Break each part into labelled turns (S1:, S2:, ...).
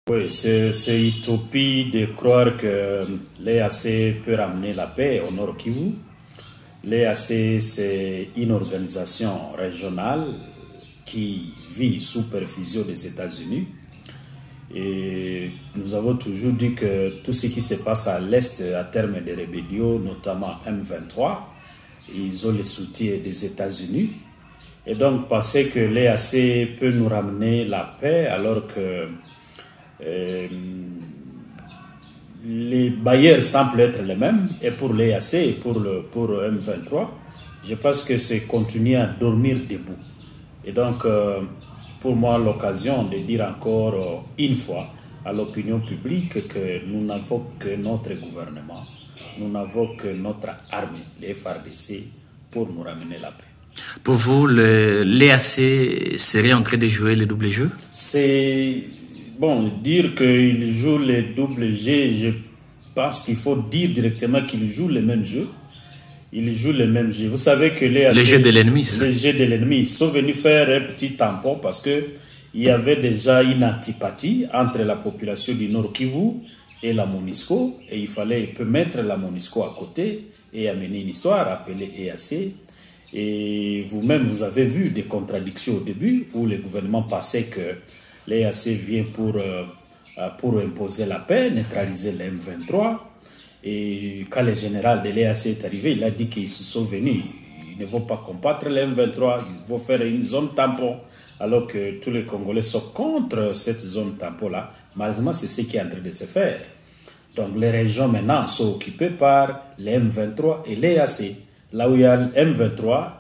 S1: Oui, c'est utopie de croire que l'EAC peut ramener la paix au Nord Kivu. L'EAC, c'est une organisation régionale qui vit sous perfusion des États-Unis. Et nous avons toujours dit que tout ce qui se passe à l'Est, à terme des rébellions, notamment M23, ils ont le soutien des États-Unis. Et donc, penser que l'EAC peut nous ramener la paix alors que les bailleurs semblent être les mêmes, et pour l'EAC et pour M23, je pense que c'est continuer à dormir debout. Et donc, pour moi, l'occasion de dire encore une fois à l'opinion publique que nous n'avons que notre gouvernement, nous n'avons que notre armée, les FARDC, pour nous ramener la paix.
S2: Pour vous, l'EAC serait en train de jouer le double jeu?
S1: C'est... Bon, dire qu'il joue les double jeux, je pense qu'il faut dire directement qu'il joue le même jeu. Il joue le même jeu. Vous savez que
S2: les jeux de l'ennemi, c'est ça?
S1: Les jeux de l'ennemi. Ils sont venus faire un petit tampon parce qu'il y avait déjà une antipathie entre la population du Nord Kivu et la MONUSCO. Et il fallait mettre la MONUSCO à côté et amener une histoire appelée EAC. Et vous-même, vous avez vu des contradictions au début où le gouvernement pensait que l'EAC vient pour imposer la paix, neutraliser les M23. Et quand le général de l'EAC est arrivé, il a dit qu'ils se sont venus. Ils ne vont pas combattre les M23, ils vont faire une zone tampon. Alors que tous les Congolais sont contre cette zone tampon-là. Malheureusement, c'est ce qui est en train de se faire. Donc les régions maintenant sont occupées par les M23 et l'EAC. Là où il y a M23,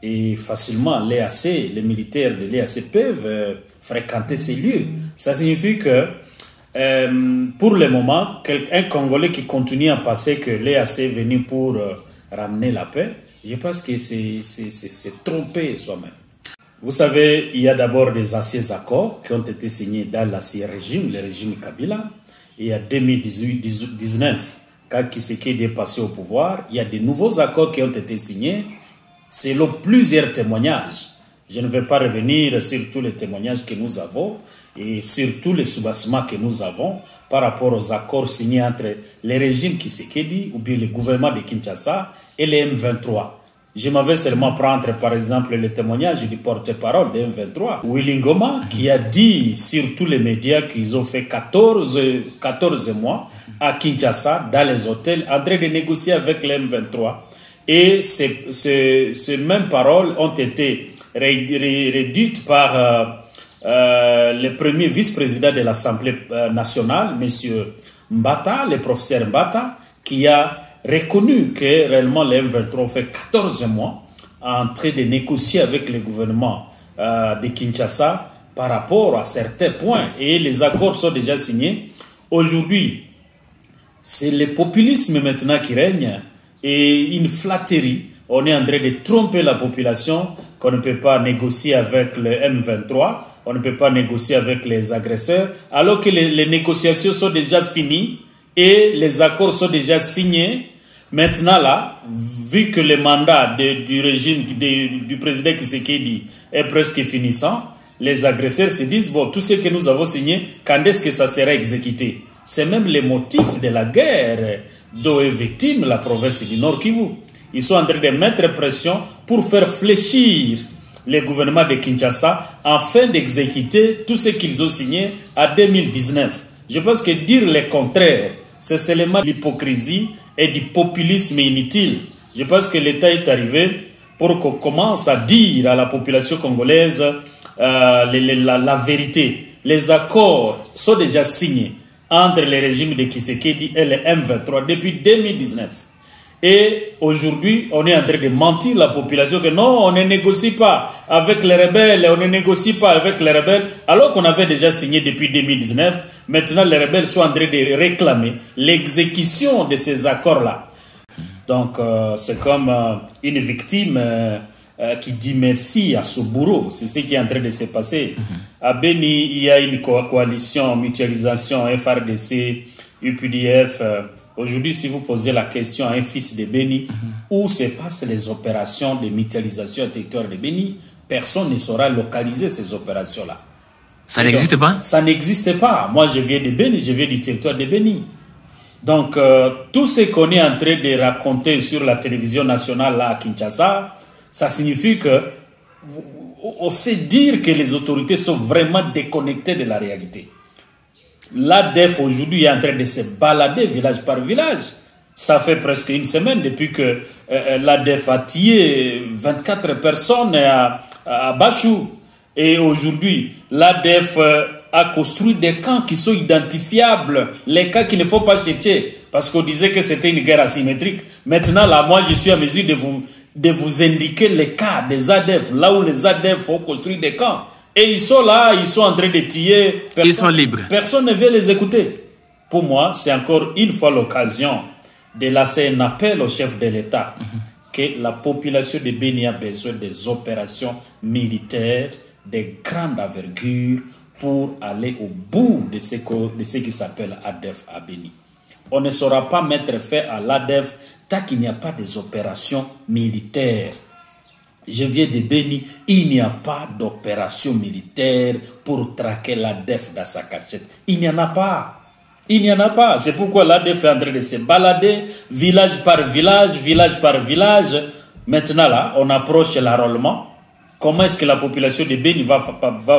S1: et facilement l'EAC, les militaires de l'EAC peuvent fréquenter ces lieux. Ça signifie que pour le moment, un Congolais qui continue à penser que l'EAC est venu pour ramener la paix, je pense que c'est tromper soi-même. Vous savez, il y a d'abord des anciens accords qui ont été signés dans l'ancien régime, le régime Kabila. Et en 2019, quand Tshisekedi est passé au pouvoir, il y a de nouveaux accords qui ont été signés selon plusieurs témoignages. Je ne vais pas revenir sur tous les témoignages que nous avons et sur tous les soubassements que nous avons par rapport aux accords signés entre les régimes Tshisekedi ou bien le gouvernement de Kinshasa et les M23. Je m'avais seulement prendre par exemple le témoignage du porte-parole des M23, Willy Ngoma, qui a dit sur tous les médias qu'ils ont fait 14 mois à Kinshasa, dans les hôtels, en train de négocier avec les M23. Et ces mêmes paroles ont été réduites par le premier vice-président de l'Assemblée nationale, M. Mbata, le professeur Mbata, qui a reconnu que réellement les M23 ont fait 14 mois en train de négocier avec le gouvernement de Kinshasa par rapport à certains points. Et les accords sont déjà signés. Aujourd'hui, c'est le populisme maintenant qui règne et une flatterie. On est en train de tromper la population qu'on ne peut pas négocier avec le M23, on ne peut pas négocier avec les agresseurs, alors que les négociations sont déjà finies et les accords sont déjà signés. Maintenant là, vu que le mandat du régime du président Tshisekedi est presque finissant, les agresseurs se disent, bon, tout ce que nous avons signé, quand est-ce que ça sera exécuté? C'est même le motif de la guerre dont est victime la province du Nord Kivu. Ils sont en train de mettre pression pour faire fléchir le gouvernement de Kinshasa afin d'exécuter tout ce qu'ils ont signé en 2019. Je pense que dire le contraire, c'est seulement l'hypocrisie et du populisme inutile. Je pense que l'État est arrivé pour qu'on commence à dire à la population congolaise la vérité. Les accords sont déjà signés entre le régime de Tshisekedi et le M23 depuis 2019. Et aujourd'hui, on est en train de mentir la population que non, on ne négocie pas avec les rebelles, on ne négocie pas avec les rebelles, alors qu'on avait déjà signé depuis 2019. Maintenant, les rebelles sont en train de réclamer l'exécution de ces accords-là. Donc, c'est comme une victime qui dit merci à son bourreau. C'est ce qui est en train de se passer. À Beni, il y a une coalition, mutualisation, FRDC, UPDF. Aujourd'hui, si vous posez la question à un fils de Beni, où se passent les opérations de mutualisation au territoire de Beni, personne ne saura localiser ces opérations-là.
S2: Ça n'existe pas?
S1: Ça n'existe pas. Moi, je viens de Béni, je viens du territoire de Béni. Donc, tout ce qu'on est en train de raconter sur la télévision nationale là à Kinshasa, ça signifie que on sait dire que les autorités sont vraiment déconnectées de la réalité. L'ADF aujourd'hui est en train de se balader village par village. Ça fait presque une semaine depuis que l'ADF a tué 24 personnes à Bachou. Et aujourd'hui, l'ADF a construit des camps qui sont identifiables, les cas qu'il ne faut pas chercher, parce qu'on disait que c'était une guerre asymétrique. Maintenant, là, moi, je suis à mesure de vous indiquer les cas des ADF, là où les ADF ont construit des camps. Et ils sont là, ils sont en train de tuer.
S2: Ils sont libres.
S1: Personne ne veut les écouter. Pour moi, c'est encore une fois l'occasion de lancer un appel au chef de l'État que la population de Béni a besoin des opérations militaires de grande envergure pour aller au bout de ce qui s'appelle ADF à Béni. On ne saura pas mettre fin à l'ADF tant qu'il n'y a pas des opérations militaires. Je viens de Béni, il n'y a pas d'opération militaire pour traquer l'ADF dans sa cachette. Il n'y en a pas. Il n'y en a pas. C'est pourquoi l'ADF est en train de se balader, village par village, village par village. Maintenant, là, on approche l'enrôlement. Comment est-ce que la population de Béni va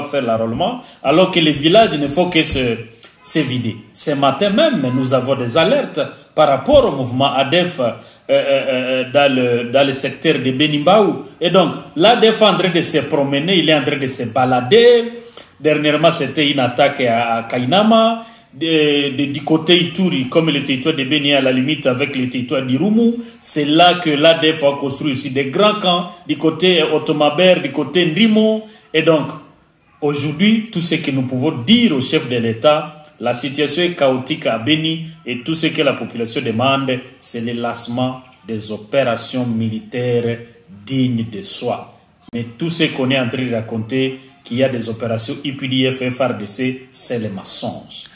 S1: faire l'enrôlement alors que les villages ne font que se vider? Ce matin même, nous avons des alertes par rapport au mouvement ADF dans le secteur de Béni-Mbaou. Et donc, l'ADF est en train de se promener, il est en train de se balader. Dernièrement, c'était une attaque à Kainama. Du côté Ituri, comme le territoire de Béni à la limite avec le territoire d'Irumu, c'est là que l'ADF a construit aussi des grands camps du côté Otomaber, du côté Ndimo. Et donc, aujourd'hui, tout ce que nous pouvons dire au chef de l'État, la situation est chaotique à Béni et tout ce que la population demande, c'est le lancement des opérations militaires dignes de soi. Mais tout ce qu'on est en train de raconter, qu'il y a des opérations IPDF et FARDC, c'est le mensonge.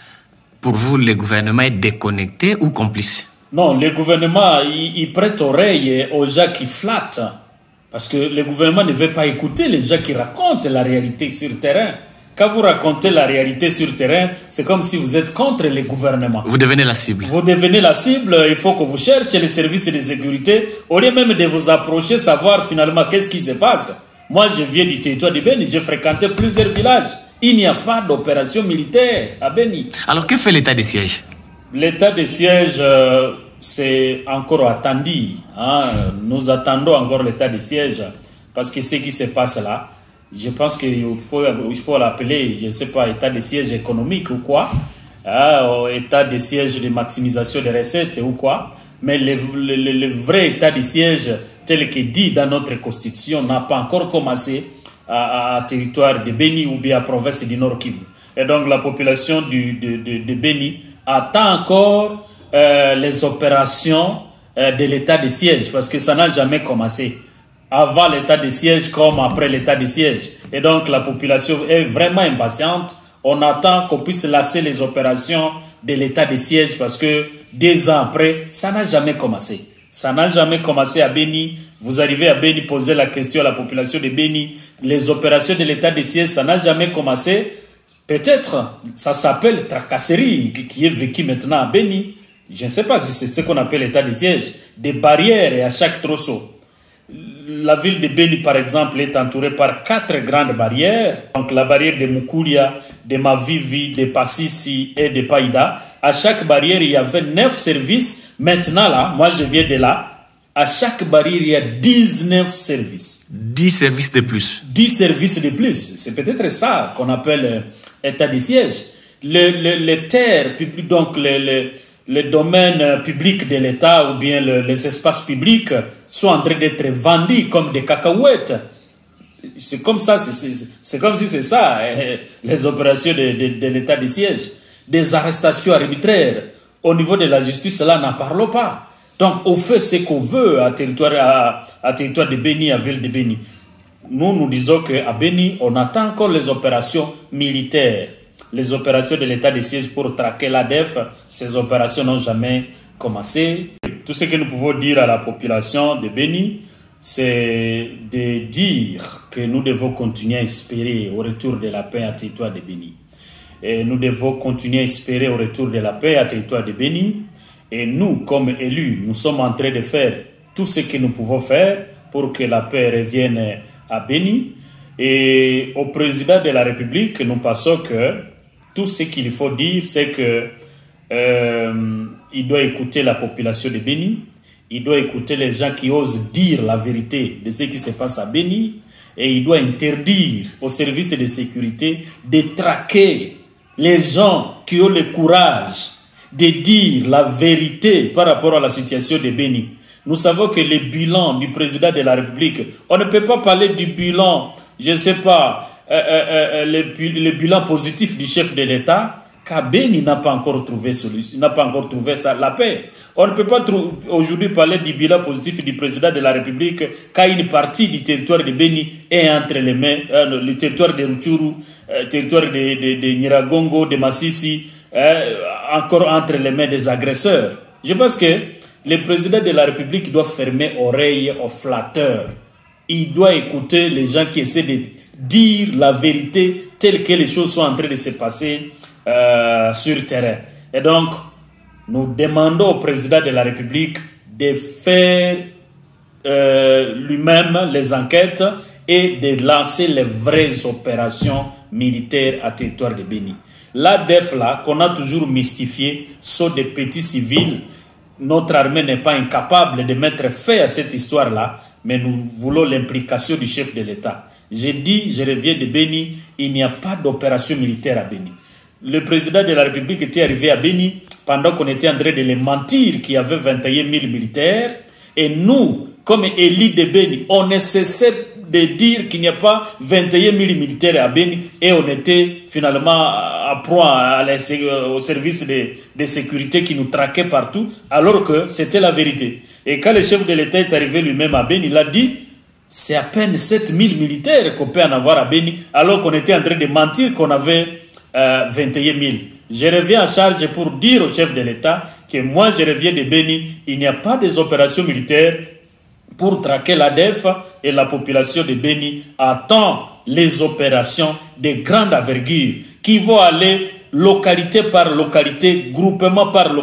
S2: Pour vous, le gouvernement est déconnecté ou complice?
S1: Non, le gouvernement, il prête oreille aux gens qui flattent. Parce que le gouvernement ne veut pas écouter les gens qui racontent la réalité sur le terrain. Quand vous racontez la réalité sur le terrain, c'est comme si vous êtes contre le gouvernement.
S2: Vous devenez la cible.
S1: Vous devenez la cible, il faut que vous cherchiez les services de sécurité, au lieu même de vous approcher, savoir finalement qu'est-ce qui se passe. Moi, je viens du territoire de Béni, j'ai fréquenté plusieurs villages. Il n'y a pas d'opération militaire à Béni.
S2: Alors, que fait l'état de siège?
S1: L'état de siège, c'est encore attendu. Hein. Nous attendons encore l'état de siège. Parce que ce qui se passe là, je pense qu'il faut l'appeler, je ne sais pas, état de siège économique ou quoi. État de siège de maximisation des recettes ou quoi. Mais le vrai état de siège, tel que dit dans notre constitution, n'a pas encore commencé à territoire de Béni ou bien à province du Nord Kivu. Et donc la population de Béni attend encore les opérations de l'état de siège parce que ça n'a jamais commencé. Avant l'état de siège comme après l'état de siège. Et donc la population est vraiment impatiente. On attend qu'on puisse lancer les opérations de l'état de siège parce que 2 ans après, ça n'a jamais commencé. Ça n'a jamais commencé à Béni. Vous arrivez à Béni, poser la question à la population de Béni. Les opérations de l'état de siège, ça n'a jamais commencé. Peut-être, ça s'appelle tracasserie qui est vécu maintenant à Béni. Je ne sais pas si c'est ce qu'on appelle l'état de siège. Des barrières à chaque trousseau. La ville de Béni, par exemple, est entourée par 4 grandes barrières. Donc la barrière de Mukulia, de Mavivi, de Passissi et de Païda. À chaque barrière, il y avait 9 services. Maintenant, là, moi je viens de là. À chaque barrière, il y a 19 services.
S2: 10 services de plus.
S1: 10 services de plus. C'est peut-être ça qu'on appelle état de siège. Les terres publiques, donc les domaines publics de l'État ou bien les espaces publics sont en train d'être vendus comme des cacahuètes. C'est comme ça, c'est comme si c'est ça, les opérations de l'état de siège. Des arrestations arbitraires. Au niveau de la justice, là, n'en parlons pas. Donc, on fait ce qu'on veut à territoire de Béni, à ville de Béni. Nous disons qu'à Béni, on attend encore les opérations militaires. Les opérations de l'état de siège pour traquer l'ADF, ces opérations n'ont jamais commencé. Tout ce que nous pouvons dire à la population de Béni, c'est de dire que nous devons continuer à espérer au retour de la paix à territoire de Béni. Et nous devons continuer à espérer au retour de la paix à territoire de Béni. Et nous, comme élus, nous sommes en train de faire tout ce que nous pouvons faire pour que la paix revienne à Béni. Et au président de la République, nous pensons que tout ce qu'il faut dire, c'est que il doit écouter la population de Béni. Il doit écouter les gens qui osent dire la vérité de ce qui se passe à Béni. Et il doit interdire aux services de sécurité de traquer les gens qui ont le courage de dire la vérité par rapport à la situation de Béni. Nous savons que le bilan du président de la République, on ne peut pas parler du bilan, je ne sais pas, le bilan positif du chef de l'État, car Béni n'a pas encore trouvé solution, n'a pas encore trouvé la paix. On ne peut pas aujourd'hui parler du bilan positif du président de la République car une partie du territoire de Béni est entre les mains, le territoire de Rutshuru, territoire de Nyiragongo, de Massissi, encore entre les mains des agresseurs. Je pense que le président de la République doit fermer oreille aux flatteurs. Il doit écouter les gens qui essaient de dire la vérité telle que les choses sont en train de se passer sur le terrain. Et donc, nous demandons au président de la République de faire lui-même les enquêtes et de lancer les vraies opérations militaires à territoire de Béni. L'ADF là, qu'on a toujours mystifié, sont des petits civils. Notre armée n'est pas incapable de mettre fin à cette histoire-là, mais nous voulons l'implication du chef de l'État. J'ai dit, je reviens de Béni, il n'y a pas d'opération militaire à Béni. Le président de la République était arrivé à Béni pendant qu'on était en train de les mentir qu'il y avait 21 000 militaires. Et nous, comme élite de Béni, on ne cessait de dire qu'il n'y a pas 21 000 militaires à Béni et on était finalement à proie au service de sécurité qui nous traquait partout alors que c'était la vérité. Et quand le chef de l'État est arrivé lui-même à Béni, il a dit c'est à peine 7 000 militaires qu'on peut en avoir à Béni alors qu'on était en train de mentir qu'on avait 21 000. Je reviens en charge pour dire au chef de l'État que moi je reviens de Béni, il n'y a pas des opérations militaires pour traquer l'ADF et la population de Béni attend les opérations de grande envergure qui vont aller localité par localité, groupement par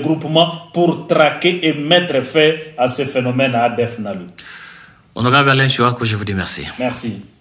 S1: groupement pour traquer et mettre fin à ce phénomène à ADF Nalu.
S2: Honorable Alain Chouako, je vous dis merci.
S1: Merci.